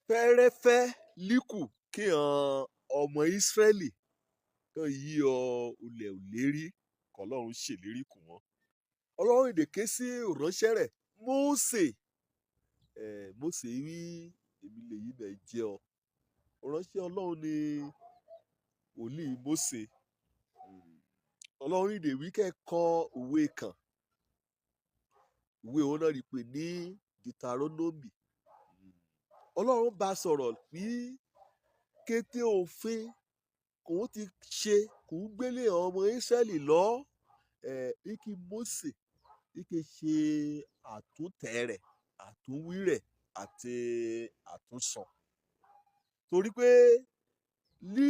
fẹ́rẹ́fẹ́ líkù kí hàn ọmọ Ísírẹ́lì kan yí ọ ulẹ̀ òlérí kọlọ́run ṣèlérí kù wọ́n. Ọlọ́run ìdèké sí ìránṣẹ́ rẹ̀ Mósè. Mósè wí èmi lèyí bẹ̀ jẹ́ ọ. Ìránṣẹ́ Ọlọ́run ni wòlíì Mósè. Ọlọ́run ìdè wí kẹ́kọ̀ọ́ òwe kan. Ìwé òun náà rí pé ní Deuteronomy. Ọlọ́run bá sọ̀rọ̀ ní kété òfin kò ti ṣe kò ń gbélé ọmọ Ísírẹ́lì lọ. Ike Mósè ike ṣe àtúntẹ̀ rẹ̀ àtúnwí rẹ̀ àti àtúnsọ. Torí pé ní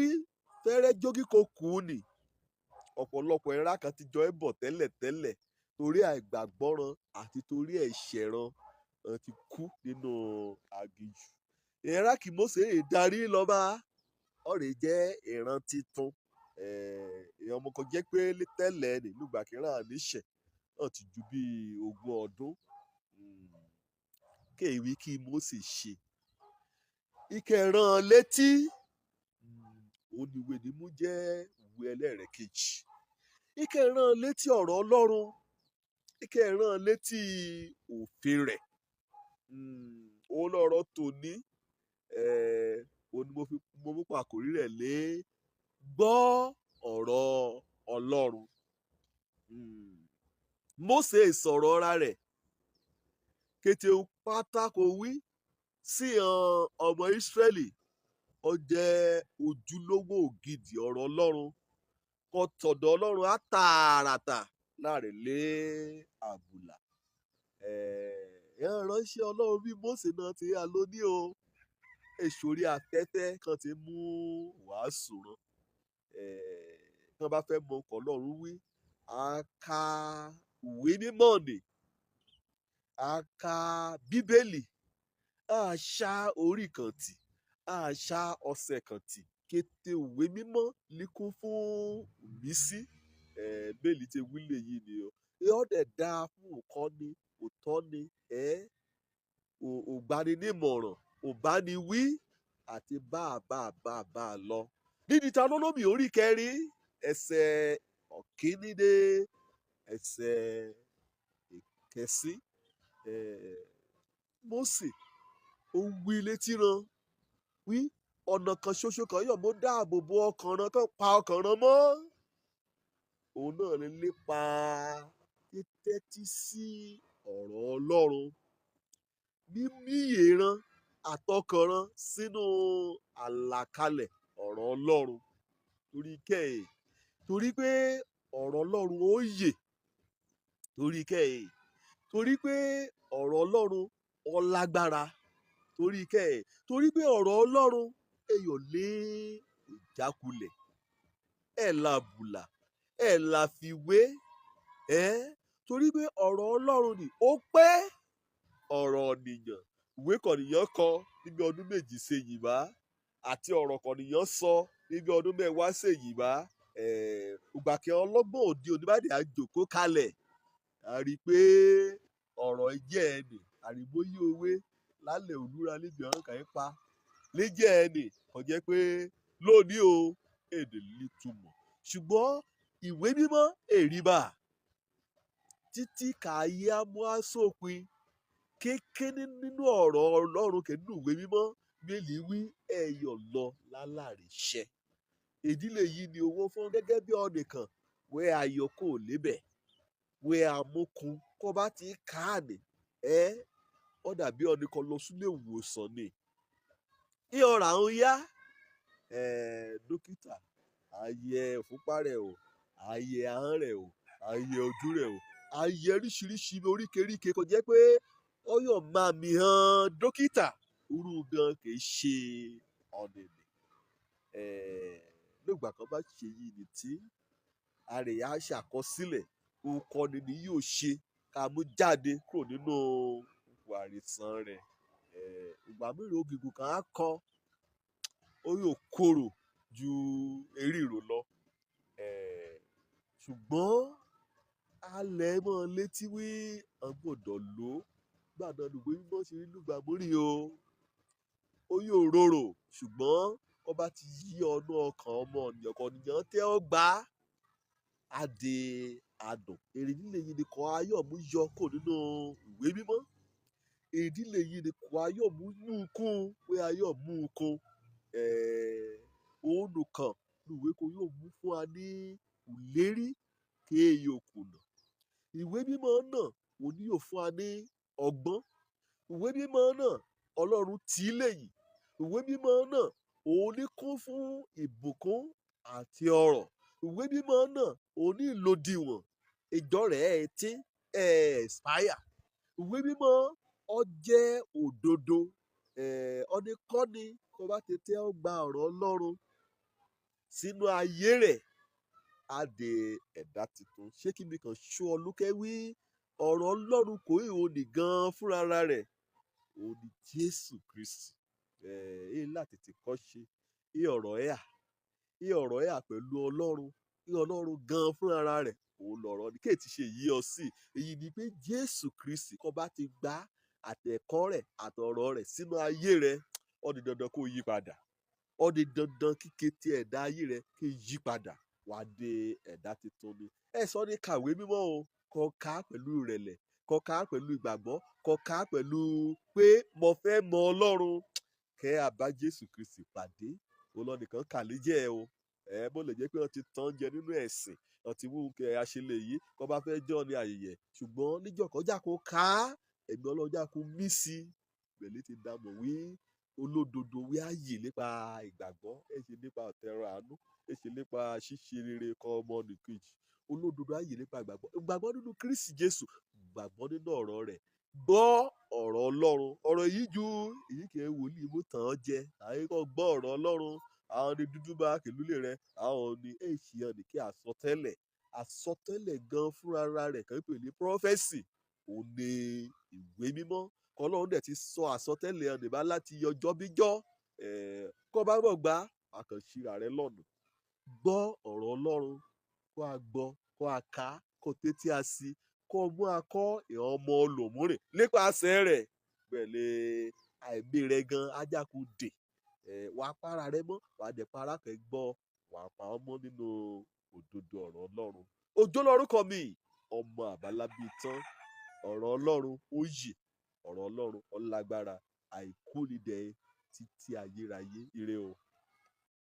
fẹ́rẹ́ jógí kò kú ni ọ̀pọ̀lọpọ̀ ẹ̀rá kan ti jọ ẹ́ bọ̀ tẹ́lẹ̀tẹ́lẹ̀ torí àìgbàgbọ́ràn àti torí ẹ̀ṣẹ̀ran ti kú nínú aginjù. Ẹ̀rá kí Mósè darí lọ́ba ọ̀rẹ́ jẹ́ ìran titun. Èèyàn ọmọ kan jẹ́ pé tẹ́lẹ̀ nílùgbà kíran àníṣẹ̀ náà ti ju bí 20 ọdún. Kéèwí kí Mósè ṣe. Ìkẹràn létí oníwèé nímú jẹ́ ìwé ẹlẹ́rẹ̀kejì. Ìkẹràn létí ọ̀rọ̀ Ọlọ́run. Ìkẹràn létí òfin rẹ̀. Òun lọ̀rọ̀ tòní. Òun ni mo mú pàkórí rẹ̀ lé gbọ́ ọ̀rọ̀ Ọlọ́run. Mósè sọ̀rọ̀ ọ̀ra rẹ̀ kété pátákó wí sí ọmọ Ísírẹ́lì ó jẹ́ ojúlówó ògidì ọ̀rọ̀ Ọlọ́run kó tọ̀dọ̀ Ọlọ́run á tààràtà láàrin lé àbùlà. Ìránṣẹ́ Ọlọ́run bí Mósè náà ti yà lónìí o. Èṣòrí afẹ́fẹ́ kan ti mú wàásù rán. Tí wọ́n bá fẹ́ mọ ọkọ̀ Ọlọ́run wí a ka ìwé mímọ́ ni a ka Bíbélì a ṣá orí kan tì a ṣá ọ̀sẹ̀ kan tì kété ìwé mímọ́ líkún fún ìmísí. Bẹ́ẹ̀lì ti wílé yìí ni o. Yóò dẹ̀ dáa fún òkọ́ni òtọ́ni ògbaninímọ̀ràn òbániwí àti bá a lọ. Ní Deuteronomy orí 4 ẹsẹ̀ 1 dé ẹsẹ̀ 9. Mósè ó wí létí ran wí ọ̀nà kan ṣoṣo kan yọ̀ mo dáàbò bo ọkàn ran kan pa ọkàn ran mọ́. Òun náà lè lépa títẹ́tí sí ọ̀rọ̀ Ọlọ́run. Mímí ìran àtọkànran sínú àlàkalẹ̀ ọ̀rọ̀ Ọlọ́run. Torí pé ọ̀rọ̀ Ọlọ́run ó yè. Torí pé ọ̀rọ̀ Ọlọ́run ó lágbára. Torí pé ọ̀rọ̀ Ọlọ́run èyàn lé ìjákulẹ̀ làbùlà làfiwé. Torí pé ọ̀rọ̀ Ọlọ́run ni ó pé ọ̀rọ̀ ènìyàn. Ìwé kọ̀nìyàn kọ níbi ọdún 2 sẹ́yìnbá àti ọ̀rọ̀ kọ̀nìyàn sọ níbi ọdún 10 sẹ́yìnbá. Ìgbà kí ọlọ́gbọ́n òde oníbàdí àjòkó kalẹ̀ a rí pé ọ̀rọ̀ jẹ́ ẹni àrímóyí òwe lálẹ́ òlúra níbi ọ̀rọ̀ kan pa léjẹ́ ẹni kò jẹ́ pé lónìí o èdè lítumọ̀ ṣùgbọ́n ìwé mímọ́ èríbà títí kàáyé amúhásópin kékeré nínú ọ̀rọ̀ Ọlọ́run kẹ́ nínú ìwé mímọ́ mélìí wí ẹ̀yọ̀ lọ lálàríṣẹ́. Ìdílé yìí ni owó fún gẹ́gẹ́ bí ọ̀nìkan wẹ́ ayọ̀ kò lébẹ̀ wẹ́ amúkun kó bá ti káàní ó dàbí ọ̀nìkan lọ sílé ìwòsàn ni. Ìhọ̀rà ń yá dókítà àyẹ ìfúnpá rẹ̀ o àyẹ ahọ́n rẹ̀ o àyẹ ojú rẹ̀ o àyẹ oríṣiríṣi oríkèéríkèé kò jẹ́ pé ó yọ̀ máa mi hàn dókítà irú gan kì í ṣe ọ̀nìyàn. Nígbà kan bá ṣe yìí ni tí àrèyá ṣàkọsílẹ̀ òkọ́ni ni yóò ṣe ká mú jáde kúrò nínú ipò àìsàn rẹ̀. Ìgbà mìíràn ògìgùn kan á kọ ó yóò korò ju eríro lọ. Ṣùgbọ́n alẹ́ mọ́ létí wí a gbọ́dọ̀ lò gbàdọ̀ lùgbé mímọ́ ṣe rí lùgbà mórí o. ó yóò rorò ṣùgbọ́n wọ́n bá ti yí ọ̀nà ọkàn ọmọ ènìyàn tẹ́ ọ gbà á de adùn. èrèdí lèyí ni kọ́ ayọ̀ mú yọ kò nínú ìwé mímọ́. èrèdí lèyí ni kọ́ ayọ̀ mú kún pé ayọ̀ mú kún òun nìkan ìwé kò yóò mú fún wa ní ìlérí kéèyàn kùnà. ìwé mímọ́ náà òní yóò fún wa ní ọgbọ́n. ìwé mímọ́ náà Ọlọ́run tì í lẹ́yìn. ìwé mímọ́ náà òun ní kún fún ìbùkún àti ọrọ̀. ìwé mímọ́ náà òun ní ìlòdìwọ̀n ìjọ́rẹ̀ etí expire. ìwé mímọ́ ó jẹ́ òdodo ọ̀nìkọ́ni kó bá tètè ó gba ọ̀rọ̀ Ọlọ́run sínú ayé rẹ̀ á de ẹ̀dá tuntun. ṣé kí mi kàn ṣó ọ lókè wí ọ̀rọ̀ Ọlọ́run kò ìhò nìgan fúnra rẹ̀ òun ni Jésù Kristi. èyí láti ti kọ́ ṣe ọ̀rọ̀ ẹ̀ pẹ̀lú Ọlọ́run Ọlọ́run gan fúnra rẹ̀ òun lọ̀rọ̀ ni kéètì ṣe yí ọ sí. èyí ni pé Jésù Kristi kó bá ti gbà àtẹ̀kọ́ rẹ̀ àtọ̀rọ̀ rẹ̀ sínú ayé rẹ̀ ó di dandan kó yí padà. ó di dandan kíkẹ́ tí ẹ̀dá ayé rẹ̀ kí yí padà wá dé ẹ̀dá tuntun ni. sọ ní kàwé mímọ́ o kó kà pẹ̀lú ìrẹ̀lẹ̀ kó kà pẹ̀lú ìgbàgbọ́ kó kà pẹ̀lú pé mo fẹ́ mọ Ọlọ́run kẹ́ àbá Jésù Kristi pàdé olọ́nìkan kàlíjẹ́ o. bó lè jẹ́ pé wọ́n ti tán jẹ nínú ẹ̀sìn wọ́n ti wú kẹ́ àṣẹlẹ̀ yìí kó bá fẹ́ jọ́ ní ayẹyẹ ṣùgbọ́n níjọ̀kọ́jà kó ká ẹ̀mí Ọlọ́jà kó mí sí pẹ̀lú ti dàmọ̀ wí olódodo wí ààyè nípa ìgbàgbọ́ ṣe nípa ọ̀tẹ̀rọ̀ àánú ṣe nípa ṣíṣe rere kọ́ ọmọ nìkejì. olódodo ààyè nípa ìgbàgbọ́ nínú Kristi Jésù gbàgbọ́ nínú ọ̀rọ̀ rẹ̀ gbọ́ ọ̀rọ̀ Ọlọ́run. ọ̀rọ̀ yìí ju èyí kì í wòlíì mú tàn án jẹ àyíkọ́ gbọ́ ọ̀rọ̀ Ọlọ́run. àwọn ni dúdú bá kìlúlẹ̀ rẹ àwọn ni èsì hàn ní kí àsọtẹ́lẹ̀ gan fúnra rẹ̀ kàn pè ní prọfẹ́sì òun ni ìwé mímọ́. Ọlọ́run dẹ̀ ti sọ àsọtẹ́lẹ̀ hàn níbà láti ọjọ́ bíjọ́ kó bá bọ̀ gbá àkànṣíra rẹ lọ́nà. gbọ́ ọ̀rọ̀ Ọlọ́run kó a gbọ́ kó a kà kó tẹ́tí a sí kó mú akọ́ ìhàn ọmọ olòmúrè nípasẹ̀ rẹ̀ pẹ̀lẹ́ àìgbé rẹ̀ gan ajáku dè wàá para rẹ mọ́ wàá dẹ̀ para kẹ́ gbọ́ wàá pa ọmọ nínú òdodo ọ̀rọ̀ Ọlọ́run. Òjó lórúkọ mi ọmọ àbálábí tán ọ̀rọ̀ Ọlọ́run ó yè ọ̀rọ̀ Ọlọ́run ó lágbára àìkú nídẹ̀ títí ayérayé ire o.